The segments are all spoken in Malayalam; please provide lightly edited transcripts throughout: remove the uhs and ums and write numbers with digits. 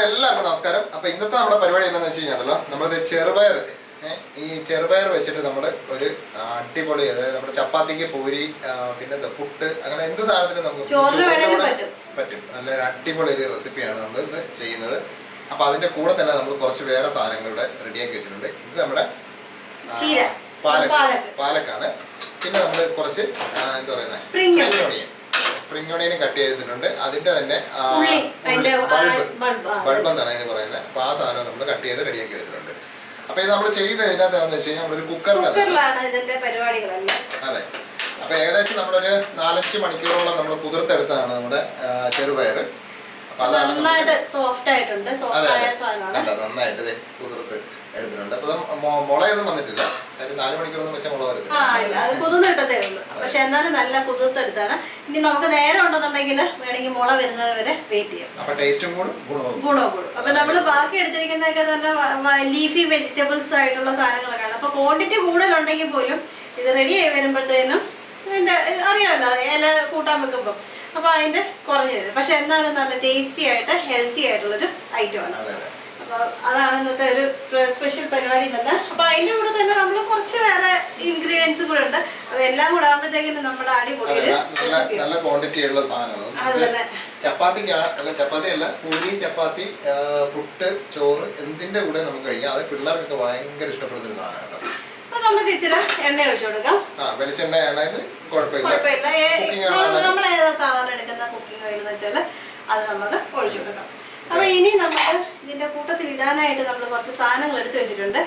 എല്ലാവർക്കും നമസ്കാരം. അപ്പോൾ ഇന്നത്തെ നമ്മുടെ പരിപാടി എന്താണെന്ന് വെച്ച് കഴിഞ്ഞാലോ, നമ്മുടെ ചെറുപയർ ഈ ചെറുപയർ വെച്ചിട്ട് നമ്മൾ ഒരു അടിപൊളി, അതായത് നമ്മുടെ ചപ്പാത്തിക്ക് പൂരി, പിന്നെ പുട്ട്, അങ്ങനെ എന്ത് സാധനത്തിനും നമുക്ക് പറ്റും. നല്ലൊരു അടിപൊളി ഒരു റെസിപ്പിയാണ് നമ്മൾ ഇന്ന് ചെയ്യുന്നത്. അപ്പോൾ അതിൻ്റെ കൂടെ തന്നെ നമ്മൾ കുറച്ച് വേറെ സാധനങ്ങൾ ഇവിടെ റെഡിയാക്കി വെച്ചിട്ടുണ്ട്. ഇത് നമ്മുടെ പാലക്കാണ്. പിന്നെ നമ്മൾ കുറച്ച് എന്താ പറയുന്നത്, സ്പ്രിംഗ് ഓണിയൻ കട്ട് ചെയ്തിട്ടുണ്ട്. അതിന്റെ തന്നെ ബൾബ് എന്നാണ് അതിന് പറയുന്നത്. അപ്പൊ ആ സാധനം നമ്മൾ കട്ട് ചെയ്ത് റെഡിയാക്കി എടുത്തിട്ടുണ്ട്. അപ്പൊ ഇത് നമ്മൾ ചെയ്യുന്നത് ഇതിനകത്താണെന്ന് വെച്ച് കഴിഞ്ഞാൽ നമ്മളൊരു കുക്കറിലാണ് ഇതിന്റെ പരിപാടികളെല്ലാം. അതെ. അപ്പൊ ഏകദേശം നമ്മളൊരു 4-5 മണിക്കൂറോളം നമ്മൾ കുതിർത്തെടുത്തതാണ് നമ്മുടെ ചെറുപയർ. അപ്പൊ അതാണ് നന്നായിട്ട് കുതിർത്ത് എടുത്തിട്ടുണ്ട്. അപ്പൊ മുളയൊന്നും വന്നിട്ടില്ല. 4 മണിക്കൂറൊന്നും വെച്ചാൽ മുള വരുന്നത് കുതിർന്നിട്ടതേ ഉള്ളൂ. പക്ഷെ എന്നാലും നല്ല കുതിർത്തെടുത്താണ്. ഇനി നമുക്ക് നേരം ഉണ്ടെന്നുണ്ടെങ്കിൽ വേണമെങ്കിൽ മുള വരുന്നത് വരെ വെയിറ്റ് ചെയ്യാം. അപ്പൊ ടേസ്റ്റും കൂടും, ഗുണവും കൂടും. അപ്പൊ നമ്മൾ ബാക്കി എടുത്തിരിക്കുന്നതൊക്കെ തന്നെ ലീഫി വെജിറ്റബിൾസ് ആയിട്ടുള്ള സാധനങ്ങളൊക്കെയാണ്. അപ്പൊ ക്വാണ്ടിറ്റി കൂടുതലുണ്ടെങ്കിൽ പോലും ഇത് റെഡി ആയി വരുമ്പോഴത്തേനും അറിയാമല്ലോ, ഇല കൂട്ടാൻ വെക്കുമ്പോൾ അപ്പൊ അതിന്റെ കുറഞ്ഞു വരും. പക്ഷെ എന്നാലും നല്ല ടേസ്റ്റി ആയിട്ട് ഹെൽത്തി ആയിട്ടുള്ളൊരു ഐറ്റമാണ്. അപ്പൊ അതാണ് ഇന്നത്തെ ഒരു സ്പെഷ്യൽ പരിപാടി തന്നെ. അപ്പൊ അതിന്റെ കൂടെ തന്നെ നമ്മൾ കുറച്ച് വേറെ ഇൻഗ്രീഡിയൻസ് കൂടെ ഉണ്ട്. അപ്പൊ എല്ലാം കൂടെ ആകുമ്പോഴത്തേക്കും നമ്മുടെ അടിപൊളി നല്ല ക്വാണ്ടിറ്റി ഉള്ള സാധനമാണ്. ചപ്പാത്തി അല്ല, പൂരി, ചപ്പാത്തി, പുട്ട്, ചോറ് എന്തിന്റെ കൂടെ നമുക്ക് കഴിക്കാം. അത് പിള്ളേർക്കൊക്കെ ഭയങ്കര ഇഷ്ടപ്പെടുന്ന സാധനമാണ്. നമുക്ക് ഇച്ചിരി എണ്ണ ഒഴിച്ചു കൊടുക്കാം. വെളിച്ചെണ്ണ ആണെങ്കിൽ കുഴപ്പമില്ല. നമ്മൾ ഏതാ സാധാരണ എടുക്കുന്ന കുക്കിംഗ് ഓയിൽ എന്ന് വെച്ചാൽ അത് നമുക്ക് ഒഴിച്ചു കൊടുക്കാം. അപ്പൊ ഇനി നമുക്ക് ഇതിന്റെ കൂട്ടത്തിൽ ഇടാനായിട്ട് നമ്മൾ കുറച്ച് സാധനങ്ങൾ എടുത്തു വെച്ചിട്ടുണ്ട്.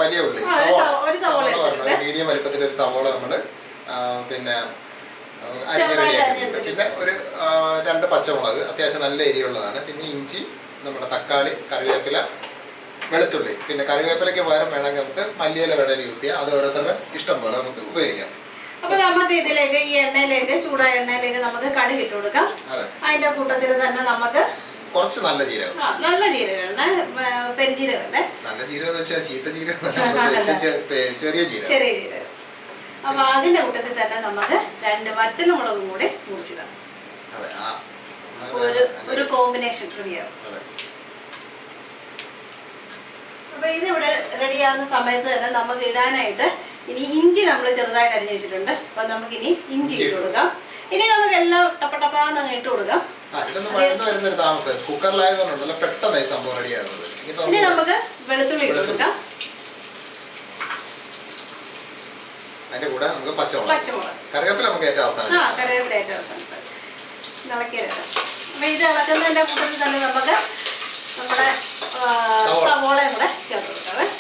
വലിയ ഉള്ളി, മീഡിയം വലിപ്പത്തിൽ ഒരു സവോള നമ്മള് പിന്നെ പിന്നെ ഒരു 2 പച്ചമുളക് അത്യാവശ്യം നല്ല എരിയുള്ളതാണ്. പിന്നെ ഇഞ്ചി, നമ്മുടെ തക്കാളി, കറിവേപ്പില, വെളുത്തുള്ളി. പിന്നെ കറിവേപ്പിലയ്ക്ക് പകരം വേണമെങ്കിൽ നമുക്ക് മല്ലിയില വേണമെങ്കിൽ യൂസ് ചെയ്യാം. അത് ഓരോരുത്തരുടെ ഇഷ്ടം പോലെ നമുക്ക് ഉപയോഗിക്കാം. അപ്പൊ നമുക്ക് ഇതിലേക്ക് ഈ എണ്ണയിലേക്ക്, ചൂടായ എണ്ണയിലേക്ക് നമുക്ക് കടുക് ഇട്ട് കൊടുക്കാം. അതിന്റെ കൂട്ടത്തിൽ തന്നെ നമുക്ക് കുറച്ച് നല്ല ജീരകം, പെരിഞ്ജീരകം. നല്ല ജീരകം എന്ന് വെച്ചാൽ ചീത്ത ജീരകം, ചെറിയ ജീരകം. അപ്പൊ അതിന്റെ കൂട്ടത്തിൽ തന്നെ നമുക്ക് 2 വറ്റൽമുളകും കൂടി മുറിച്ചിടാം. ഒരു കോമ്പിനേഷൻ റെഡിയാവും. അപ്പൊ ഇതിവിടെ റെഡിയാവുന്ന സമയത്ത് തന്നെ നമുക്ക് ഇടാനായിട്ട് ഇനി ഇഞ്ചി നമ്മൾ ചെറുതായിട്ട് അരിഞ്ഞു വെച്ചിട്ടുണ്ട്. അപ്പൊ നമുക്ക് ഇനി ഇഞ്ചി ഇട്ട് കൊടുക്കാം. ഇനി നമുക്ക് എല്ലാം ടപ്പട്ടപ്പാന്ന് ഇട്ട് കൊടുക്കാം. ഇനി നമുക്ക് വെളുത്തുള്ളി ഇട്ട് കൊടുക്കാം. അതിന്റെ കൂടെ നമുക്ക് പച്ചമുളക്, കറിവേപ്പില നമുക്ക് ഏറ്റവും അവസാനം. കറിവേപ്പില ഏറ്റവും അവസാനം ഇളക്കിയത്. അപ്പൊ ഇത് ഇളക്കുന്നതിന്റെ കൂട്ടത്തിൽ തന്നെ നമുക്ക് നമ്മുടെ സവോളയും കൂടെ ചേർത്ത് കൊടുക്കാം.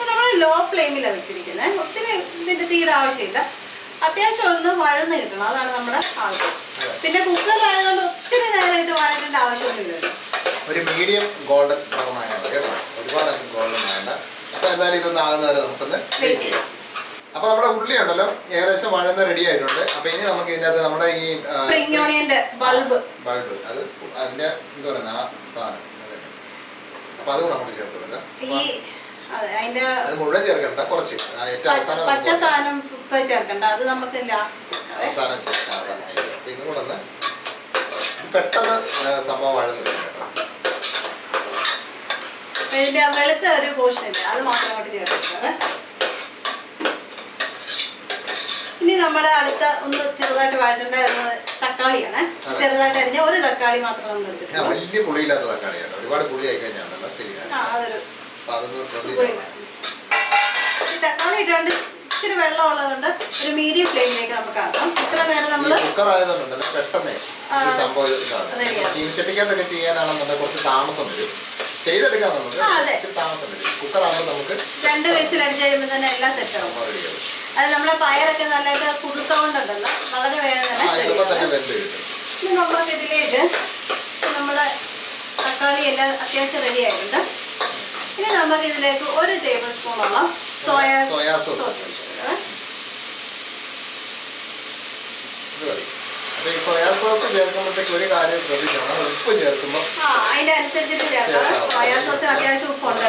നമ്മൾ ലോ ഫ്ലെയിമിലാണ് വെച്ചിരിക്കുന്നത്. ഒത്തിരി ഇതിന്റെ തീയുടെ ആവശ്യമില്ല. അത്യാവശ്യം ഒന്ന് വഴന്ന് കിട്ടണം, അതാണ് നമ്മുടെ ആവശ്യം. പിന്നെ കുക്കറിലായതുകൊണ്ട് ഒത്തിരി നേരമായിട്ട് വഴറ്റേണ്ട ആവശ്യമൊന്നുമില്ലല്ലോ. ഒരു മീഡിയം ഗോൾഡൻ ബ്രൗൺ ആയാൽ മതി കേട്ടോ, ഒരുപാട് ഗോൾഡൻ വേണ്ട. അപ്പൊ എന്തായാലും ഇതൊന്നും ആകുന്നവരെ നമുക്കൊന്ന് വെയിറ്റ് ചെയ്യാം. അപ്പൊ നമ്മുടെ ഉള്ളി ഉണ്ടല്ലോ ഏകദേശം വഴന്ന് റെഡി ആയിട്ടുണ്ട്. അപ്പൊ ഇനി നമുക്ക് ഇതിനകത്ത് നമ്മുടെ ഈ സ്പ്രിംഗ് ഓണിയന്റെ ബൾബ് അത് അതിന്റെ എന്താ പറയുക ആ സാധനം, അപ്പൊ അത് നമുക്ക് ചേർത്ത് കൊടുക്കാം. അത് മുഴുവൻ ചേർക്കണ്ട, കുറച്ച് ഏറ്റവും അവസാനം പച്ച സാധനം ചേർക്കണ്ട, അത് നമുക്ക് അവസാനം ചേർക്കാം. അപ്പൊ ഇതും കൂടെ ഒന്ന് പെട്ടെന്ന് സംഭവം വഴന്ന് വരും കേട്ടോ. ഇതിന്റെ വെളുത്ത ഒരു പോർഷൻ ഇല്ല, അത് മാത്രം അങ്ങോട്ട് ചേർക്കാം. ഇനി നമ്മുടെ അടുത്ത ഒന്ന് ചെറുതായിട്ട് വഴറ്റേണ്ട തക്കാളിയാണ്. ചെറുതായിട്ട് അരിഞ്ഞ ഒരു തക്കാളി മാത്രം നമ്മൾ എടുത്തിട്ടുണ്ട്. വലിയ പുളിയില്ലാത്ത തക്കാളിയാണ്, ഒരുപാട് പുളി ആയി കഴിഞ്ഞാൽ തക്കാളി ഇട്ടുകൊണ്ട് ഇച്ചിരി വെള്ളം ഉള്ളതുകൊണ്ട് ഒരു മീഡിയം ഫ്ലെയിമിലേക്ക് നമുക്ക് ആക്കാം. ഇത്ര നേരം നമ്മൾ കുക്കർ ആയതുകൊണ്ടല്ലോ പെട്ടെന്ന് ചീനിച്ചട്ടിക്കകത്തൊക്കെ ചെയ്യാനാണെന്നുണ്ടെങ്കിൽ കുറച്ച് താമസം വരും, ചെയ്തെടുക്കാൻ താമസം വരും. കുക്കർ ആകുമ്പോൾ നമുക്ക് 2 വിസിൽ അടിച്ച് കഴിയുമ്പോൾ തന്നെ എല്ലാം സെറ്റ് ആവും. അത് നമ്മളെ പയറൊക്കെ നല്ലതായിട്ട് കുതിർത്തോണ്ടുണ്ടല്ലോ, വളരെ വേഗം തന്നെ. ഇനി നമുക്ക് ഇതിലേക്ക് നമ്മുടെ തക്കാളി എല്ലാം അത്യാവശ്യം റെഡി ആയിട്ടുണ്ട്. ഇനി നമുക്ക് ഇതിലേക്ക് 1 ടേബിൾ സ്പൂണോളം സോയാ സോസ്. സോയാ സോസ് ചേർക്കുമ്പോഴത്തേക്ക് ഒരു കാര്യം ശ്രദ്ധിക്കണം, ഉപ്പ് ചേർക്കുമ്പോൾ അതിന്റെ അനുസരിച്ചിട്ട് ചേർക്കാം. സോയാ സോസിന് അത്യാവശ്യം ഉപ്പുണ്ട്.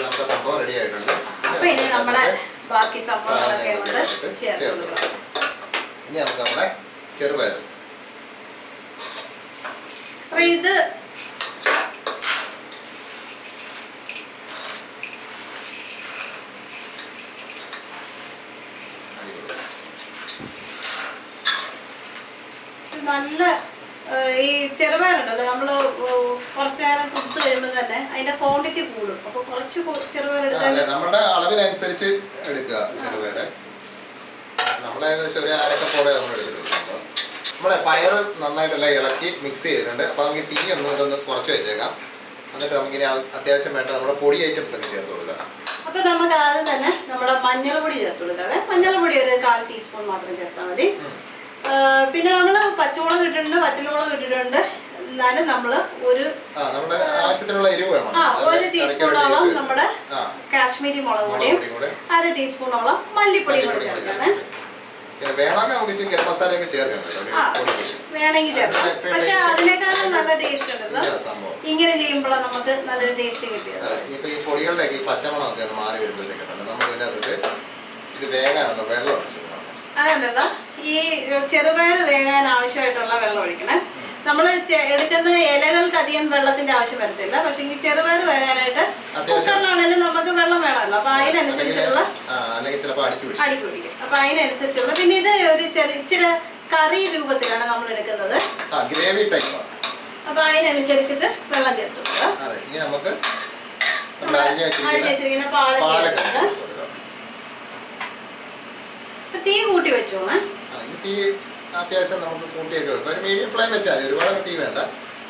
നമ്മുടെ സംഭവം റെഡി ആയിട്ടുണ്ട്. അപ്പൊ ഇനി നമ്മുടെ ബാക്കി സംഭവങ്ങളൊക്കെ കൊണ്ട് ചേർത്ത് കൊടുക്കണം. ഇനി നമുക്ക് നമ്മുടെ ചെറുപയർ. അപ്പൊ ഇത് നല്ല ഈ ചെറുപയറുണ്ടല്ലോ നമ്മള് കുറച്ചു നേരം കുത്ത് കഴിയുമ്പോൾ തന്നെ അതിന്റെ ക്വാണ്ടിറ്റി കൂടും. അപ്പൊ കുറച്ച് ചെറുപയർ എടുക്കാൻ നമ്മുടെ അളവിനനുസരിച്ച് എടുക്കുക ചെറുപയറ്. നമ്മളെ ഏകദേശം ഒരു അരക്കപ്പോടെ നമ്മൾ എടുത്തിട്ടുണ്ട്. നമ്മളെ പയറ് നന്നായിട്ടെല്ലാം ഇളക്കി മിക്സ് ചെയ്തിട്ടുണ്ട്. അപ്പൊ നമുക്ക് തീ ഒന്നുകൊണ്ടൊന്ന് കുറച്ച് വെച്ചേക്കാം. എന്നിട്ട് നമുക്കിനി അത്യാവശ്യം വേണ്ട നമ്മുടെ പൊടി ഐറ്റംസ് ഒക്കെ ചേർത്ത് കൊടുക്കാം. അപ്പൊ നമുക്ക് ആദ്യം തന്നെ നമ്മുടെ മഞ്ഞൾപ്പൊടി ചേർത്ത് കൊടുക്കാവേ. മഞ്ഞൾപ്പൊടി ഒരു 1/4 ടീസ്പൂൺ മാത്രം ചേർത്താൽ മതി. പിന്നെ നമ്മള് പച്ചമുളക് ഇട്ടിട്ടുണ്ട്, വറ്റൽമുളക് ഇട്ടിട്ടുണ്ട്. എന്നാലും നമ്മള് നമ്മുടെ ആവശ്യത്തിനുള്ള എരിവ് വേണം. 1 ടീസ്പൂണോളം നമ്മുടെ കാശ്മീരി മുളക് പൊടിയും 1/2 ടീസ്പൂണോളം മല്ലിപ്പൊടിയും കൂടെ ചേർക്കാണ്. വേണമെങ്കിൽ ഗരം മസാലയൊക്കെ ചേർക്കാം, വേണമെങ്കിൽ ചേർക്കാം. പക്ഷെ അതിനേക്കാളും നല്ല ടേസ്റ്റ് ഉണ്ടല്ലോ ഇങ്ങനെ ചെയ്യുമ്പോഴാണ് നമുക്ക് നല്ലൊരു ടേസ്റ്റ് കിട്ടിയത്. ഇപ്പൊ ഈ പൊടികളുടെ ഈ പച്ചമുളകൊക്കെ ഒന്ന് മാറി വരുമ്പോഴത്തേക്കുണ്ടല്ലോ നമ്മൾ ഇതിന്റെ അകത്ത് ഇത് വേകാനുള്ള വെള്ളം ഒഴിച്ചു. അതുണ്ടല്ലോ ഈ ചെറുപയർ വേകാൻ ആവശ്യമായിട്ടുള്ള വെള്ളം ഒഴിക്കണം. നമ്മൾ എടുക്കുന്ന ഇലകൾക്ക് അധികം വെള്ളത്തിന്റെ ആവശ്യം വരത്തില്ല. പക്ഷെ ഈ ചെറുപയർ വേകാനായിട്ട് കുക്കറിലാണെങ്കിലും നമുക്ക് വെള്ളം വേണമല്ലോ. അപ്പൊ അതിനനുസരിച്ചുള്ള അടിക്ക് പിടിക്കും. അപ്പൊ അതിനനുസരിച്ചുള്ള പിന്നെ ഇത് ഒരു ഇച്ചിരി കറി രൂപത്തിലാണ് നമ്മൾ എടുക്കുന്നത്. അപ്പൊ അതിനനുസരിച്ചിട്ട് വെള്ളം ചേർത്ത് കൊടുക്കുക. അരിഞ്ഞ് വെച്ചിരിക്കുന്ന പാലൊക്കെ തീ കൂട്ടി വെച്ചോണേ. തീ അത്യാവശ്യം നമുക്ക് കൂട്ടിയൊക്കെ വെക്കാം. ഒരു മീഡിയം ഫ്ലെയിം വെച്ചാൽ മതി, ഒരുപാട് തീ വേണ്ട.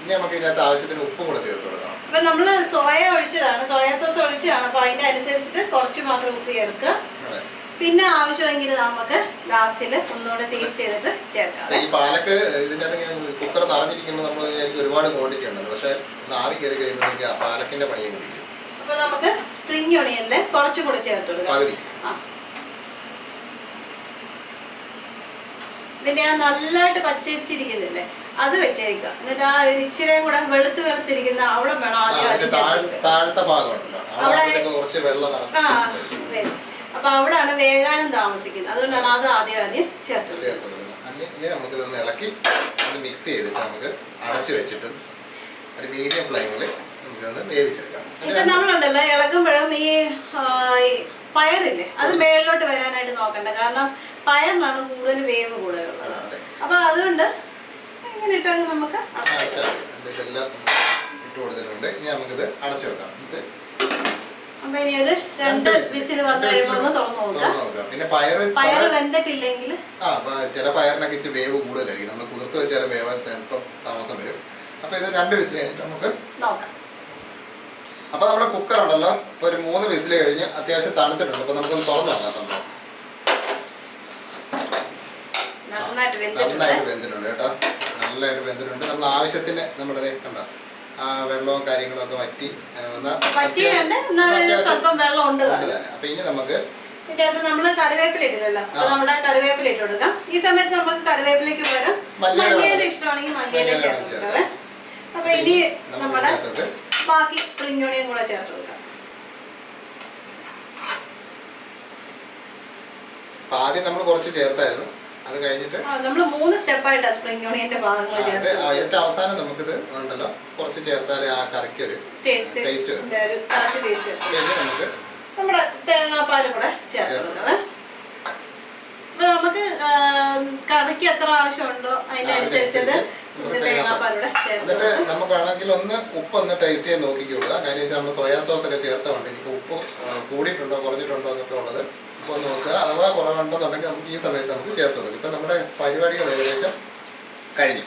ഇനി നമുക്ക് ഇതിനകത്ത് ആവശ്യത്തിന് ഉപ്പും കൂടെ ചേർത്ത് കൊടുക്കാം. അപ്പൊ നമ്മള് സോയ ഒഴിച്ചതാണ്, സോയ സോസ് ഒഴിച്ചതാണ്. അപ്പൊ അതിന്റെ അനുസരിച്ചിട്ട് കുറച്ച് മാത്രം ഉപ്പ് ചേർക്കുക. പിന്നെ ആവശ്യമെങ്കിൽ നമുക്ക് ലാസ്റ്റിൽ ഒന്നുകൂടെ ടേസ്റ്റ് ചെയ്തിട്ട് ചേർക്കാം. ഈ പാലക്ക് ഇതിന്റെ കുക്കർ നിറഞ്ഞിരിക്കുമ്പോൾ നമ്മൾ ഒരുപാട് ക്വാണ്ടിറ്റി ഉണ്ടത്. പക്ഷെ ആവി കയറി കഴിയുമ്പോഴത്തേക്ക് ആ പാലക്കിന്റെ പണിയൊക്കെ തീരും. അപ്പൊ നമുക്ക് സ്പ്രിംഗ് ഒണിയനില് കുറച്ചും കൂടെ ചേർത്ത് കൊടുക്കാം. പകുതി. ഇതിന്റെ നല്ലതായിട്ട് പച്ചരിച്ചിരിക്കുന്നില്ലേ അത് വെച്ചേക്കുക. എന്നിട്ട് ആ ഒരു ഇച്ചിരി കൂടെ വെളുത്തിരിക്കുന്ന അവിടെ വേണം താഴത്തെ ഭാഗമുണ്ടല്ലോ അപ്പൊ അവിടെയാണ് വേഗാനും താമസിക്കുന്നത്. അതുകൊണ്ടാണ് അത് ആദ്യം ചേർത്ത് ഇനി നമുക്ക് ഇതൊന്ന് ഇളക്കി അത് മിക്സ് ചെയ്തിട്ട് നമുക്ക് അടച്ചു വെച്ചിട്ട് ഒരു മീഡിയം ഫ്ലെയിമിൽ നമുക്കൊന്ന് വേവിച്ചെടുക്കാം. ഇപ്പൊ നമ്മളുണ്ടല്ലോ ഇളക്കുമ്പോഴും ഈ പയറില്ലേ അത് മേളിലോട്ട് വരാനായിട്ട് നോക്കണ്ട. കാരണം പയറിനാണ് കൂടുതൽ വേവ് കൂടുതലുള്ളത്. അപ്പൊ അതുകൊണ്ട് ഇങ്ങനെ ഇട്ടാൽ നമുക്ക് ഇതെല്ലാം ഇട്ട് കൊടുത്തിട്ടുണ്ട്. ഇനി നമുക്കിത് അടച്ചു വെക്കാം. അപ്പൊ ഇനി ഒരു 2 വിസിൽ വന്നു കഴിയുമ്പോൾ ഒന്ന് തുറന്നു നോക്കാം. പിന്നെ പയർ വെന്തിട്ടില്ലെങ്കിൽ ചില പയറിനൊക്കെ ഇച്ചിരി വേവ് കൂടുതലായിരിക്കും. നമ്മൾ കുതിർത്ത് വെച്ചാൽ വേവാൻ ചിലപ്പോൾ താമസം വരും. അപ്പൊ ഇത് 2 വിസിൽ കഴിഞ്ഞിട്ട് നമുക്ക് നോക്കാം. അപ്പൊ നമ്മുടെ കുക്കർ ഉണ്ടല്ലോ ഇപ്പൊ ഒരു 3 വിസിൽ കഴിഞ്ഞ് അത്യാവശ്യം തണുത്തിട്ടുണ്ട്. അപ്പൊ നമുക്കൊന്ന് തുറന്നു നോക്കാം. സംഭവം നന്നായിട്ട് വെന്തിട്ടുണ്ട് കേട്ടോ, നല്ലതായിട്ട് വെന്തിട്ടുണ്ട്. നമ്മൾ ആവശ്യത്തിന് നമ്മുടെ കണ്ടോ ആ വെള്ളവും കാര്യങ്ങളും ഒക്കെ വറ്റി അപ്പൊ ഇനി നമുക്ക് നമ്മള് കറിവേപ്പില ഇട്ടില്ലല്ലോ. നമ്മുടെ കറിവേപ്പില ഇട്ട് കൊടുക്കാം. ഈ സമയത്ത് നമുക്ക് കറിവേപ്പിലേക്ക് പകരം മല്ലിയില ഇഷ്ടമാണെങ്കിൽ മല്ലിയില ചേർത്ത് കൊടുക്കാം. അപ്പൊ ഇനി നമ്മുടെ ബാക്കി സ്പ്രിംഗ് ഒണിയൻ കൂടെ ചേർത്ത് കൊടുക്കാം. ആദ്യം നമ്മൾ കുറച്ച് ചേർത്തായിരുന്നു, അത് കഴിഞ്ഞിട്ട് നമ്മൾ 3 സ്റ്റെപ്പായിട്ടാണ് സ്പ്രിംഗ് ഒണിയന്റെ ഭാഗങ്ങൾ ചേർത്തത്. ഏറ്റവും അവസാനം നമുക്കിത് ഉണ്ടല്ലോ കുറച്ച് ചേർത്താലേ ആ കറിക്ക് ഒരു ടേസ്റ്റ് നമുക്ക് നമ്മുടെ തേങ്ങാപ്പാലും കൂടെ ചേർത്ത് കൊടുക്കാം. അപ്പൊ നമുക്ക് കറിക്ക് എത്ര ആവശ്യമുണ്ടോ അതിനനുസരിച്ചത് തേങ്ങാപ്പാലൂടെ ചേർത്ത്. എന്നിട്ട് നമുക്ക് വേണമെങ്കിൽ ഒന്ന് ഉപ്പ് ഒന്ന് ടേസ്റ്റ് ചെയ്ത് നോക്കിക്കൊള്ളുക. കാര്യം വെച്ചാൽ നമ്മൾ സോയാ സോസ് ഒക്കെ ചേർത്തുകൊണ്ട് ഇപ്പൊ ഉപ്പ് കൂടിയിട്ടുണ്ടോ കുറഞ്ഞിട്ടുണ്ടോ എന്നൊക്കെ ഉള്ളത് ഉപ്പ് നോക്കുക. അഥവാ കുറവുണ്ടെന്നുണ്ടെങ്കിൽ നമുക്ക് ഈ സമയത്ത് നമുക്ക് ചേർത്ത് കൊടുക്കും. ഇപ്പൊ നമ്മുടെ പരിപാടികൾ ഏകദേശം കഴിഞ്ഞു.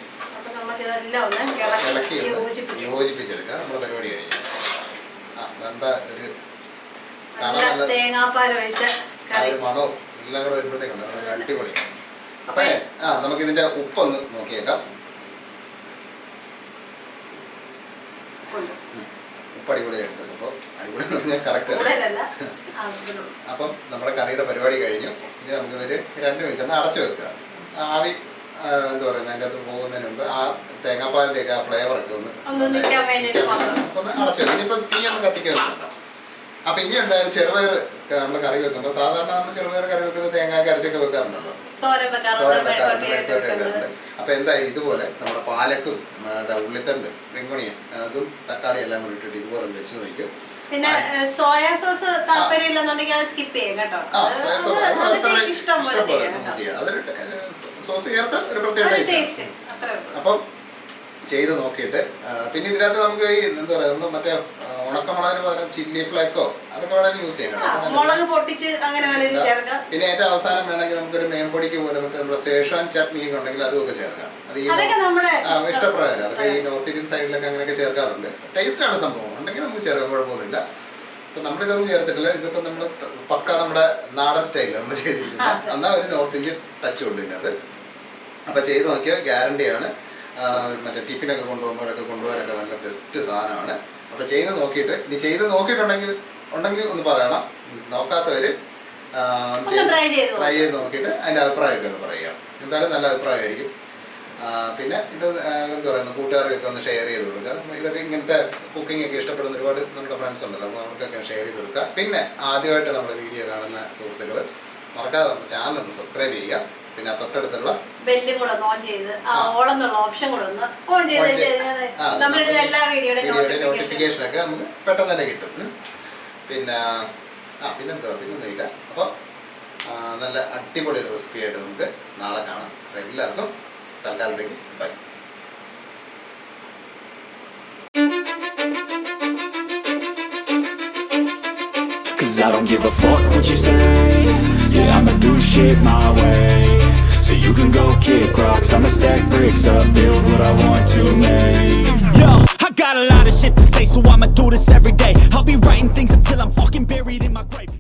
ഇളക്കി യോജിപ്പിച്ചെടുക്കുക. നമ്മുടെ പരിപാടി കഴിഞ്ഞു. എന്താ ഒരു തേങ്ങാപ്പാൽ ഒഴിച്ച മണവും എല്ലാം കൂടെ വരുമ്പോഴത്തേക്കുണ്ട് അടിപൊളി. അപ്പൊ നമുക്ക് ഇതിന്റെ ഉപ്പൊന്ന് നോക്കിയേക്കാം. ഉപ്പ് അടിപൊളിയായിട്ടുണ്ട്. സംഭവം അടിപൊളി എന്ന് പറഞ്ഞാൽ കറക്റ്റ്. അപ്പം നമ്മുടെ കറിയുടെ പരിപാടി കഴിഞ്ഞു. ഇനി നമുക്കിതൊരു 2 മിനിറ്റ് ഒന്ന് അടച്ചു വെക്കുക. ആവി എന്താ പറയുന്നത് അതിൻ്റെ അകത്ത് പോകുന്നതിന് മുമ്പ് ആ തേങ്ങാപ്പാലിന്റെ ഒക്കെ ആ ഫ്ലേവർ ഒക്കെ ഒന്ന് അടച്ചു വെക്കുക. ഇനിയിപ്പം തീ ഒന്ന് കത്തിക്കാൻ വെക്കണ്ട. അപ്പൊ ഇനി എന്തായാലും ചെറുപയർ നമ്മൾ കറി വെക്കുമ്പോൾ സാധാരണ നമ്മൾ ചെറുപയർ കറി വെക്കുന്നത് തേങ്ങ അരച്ചൊക്കെ വെക്കാറുണ്ടല്ലോ, തോരൻ തോരൻ വെക്കാറുണ്ട്, വെക്കാറുണ്ട്. വെക്കാറുണ്ട്. അപ്പൊ എന്തായാലും ഇതുപോലെ നമ്മുടെ പാലക്കും നമ്മുടെ ഉള്ളിത്തണ്ട് സ്പ്രിംഗ് ഒണിയൻ അതും തക്കാളി എല്ലാം കൂടി ഇട്ടിട്ട് ഇതുപോലെ വെച്ച് നോക്കും. പിന്നെ സോയാ സോസ് താല്പര്യമില്ലെന്നുണ്ടെങ്കിൽ അത് സ്കിപ്പ് ചെയ്യാം കേട്ടോ. ഇഷ്ടം പോലെ ചെയ്യാം. അതൊരു സോസ് ചേർത്ത് ഒരു പ്രത്യേക ടേസ്റ്റ്. അപ്പം ചെയ്ത് നോക്കിയിട്ട് പിന്നെ ഇതിനകത്ത് നമുക്ക് ഈ എന്താ പറയാ നമ്മൾ മറ്റേ ഉണക്കമുളകിന് പകരം ചില്ലി ഫ്ലേക്കോ അതൊക്കെ വേണമെങ്കിൽ യൂസ് ചെയ്യാം. മുളക് പൊട്ടിച്ച് അങ്ങനെ ചേർക്കാം. പിന്നെ ഏറ്റവും അവസാനം വേണമെങ്കിൽ നമുക്കൊരു മേമ്പൊടിക്ക് പോലെ നമുക്ക് നമ്മുടെ സേഷ്വാൻ ചട്നി ഒക്കെ ഉണ്ടെങ്കിൽ അതുമൊക്കെ ചേർക്കാം. അത് ഈ ഇഷ്ടപ്രകാരം അതൊക്കെ ഈ നോർത്ത് ഇന്ത്യൻ സൈഡിലൊക്കെ അങ്ങനെയൊക്കെ ചേർക്കാറുണ്ട്. ടേസ്റ്റാണ് സംഭവം, ഉണ്ടെങ്കിൽ നമുക്ക് ചേർക്കാം, കുഴപ്പമൊന്നുമില്ല. ഇപ്പം നമ്മളിതൊന്നും ചേർത്തിട്ടില്ല. ഇതിപ്പോൾ നമ്മൾ പക്ക നമ്മുടെ നാടൻ സ്റ്റൈലിൽ നമ്മൾ ചെയ്തിരിക്കുന്നത്. എന്നാൽ ഒരു നോർത്ത് ഇന്ത്യൻ ടച്ച് ഉണ്ട് ഇതിനകത്ത്. അപ്പം ചെയ്ത് നോക്കിയാൽ ഗ്യാരണ്ടിയാണ്. മറ്റേ ടിഫിനൊക്കെ കൊണ്ടുപോകാനൊക്കെ നല്ല ബെസ്റ്റ് സാധനമാണ്. അപ്പോൾ ചെയ്ത് നോക്കിയിട്ട് ഇനി ചെയ്ത് നോക്കിയിട്ടുണ്ടെങ്കിൽ ഒന്ന് പറയണം. നോക്കാത്തവർ ട്രൈ ചെയ്ത് നോക്കിയിട്ട് അതിൻ്റെ അഭിപ്രായമൊക്കെ ഒന്ന് പറയുക. എന്തായാലും നല്ല അഭിപ്രായമായിരിക്കും. പിന്നെ ഇത് എന്താ പറയുക, കൂട്ടുകാർക്കൊക്കെ ഒന്ന് ഷെയർ ചെയ്ത് കൊടുക്കുക. ഇതൊക്കെ ഇങ്ങനത്തെ കുക്കിംഗ് ഒക്കെ ഇഷ്ടപ്പെടുന്ന ഒരുപാട് നമ്മുടെ ഫ്രണ്ട്സ് ഉണ്ടല്ലോ, അപ്പോൾ അവർക്കൊക്കെ ഷെയർ ചെയ്ത് കൊടുക്കുക. പിന്നെ ആദ്യമായിട്ട് നമ്മുടെ വീഡിയോ കാണുന്ന സുഹൃത്തുക്കൾ മറക്കാതെ നമ്മുടെ ചാനൽ ഒന്ന് സബ്സ്ക്രൈബ് ചെയ്യുക. പിന്നെ തൊട്ടടുത്തുള്ള ബെല്ലും കൂടെ ഓൺ ചെയ്ത് ഓൾ എന്നുള്ള ഓപ്ഷൻ കൂടെ ഒന്ന് ഓൺ ചെയ്ത് നമ്മുടെ എല്ലാ വീഡിയോയുടെ നോട്ടിഫിക്കേഷൻ ഒക്കെ നമുക്ക് പെട്ടെന്ന് തന്നെ കിട്ടും. പിന്നെ പിന്നെന്താ ഇല്ല. അപ്പോൾ നല്ല അടിപൊളി റെസിപ്പി ആയിട്ട് നമുക്ക് നാളെ കാണാം. അപ്പോൾ എല്ലാവർക്കും തൽക്കാലത്തേക്ക് by. Cause I don't give a fuck what you say. Yeah, I'ma do shit my way. So you can go kick rocks, I'ma stack bricks up, build what I want to make. Yo, I got a lot of shit to say, so I'ma do this every day. I'll be writing things until I'm fucking buried in my grave.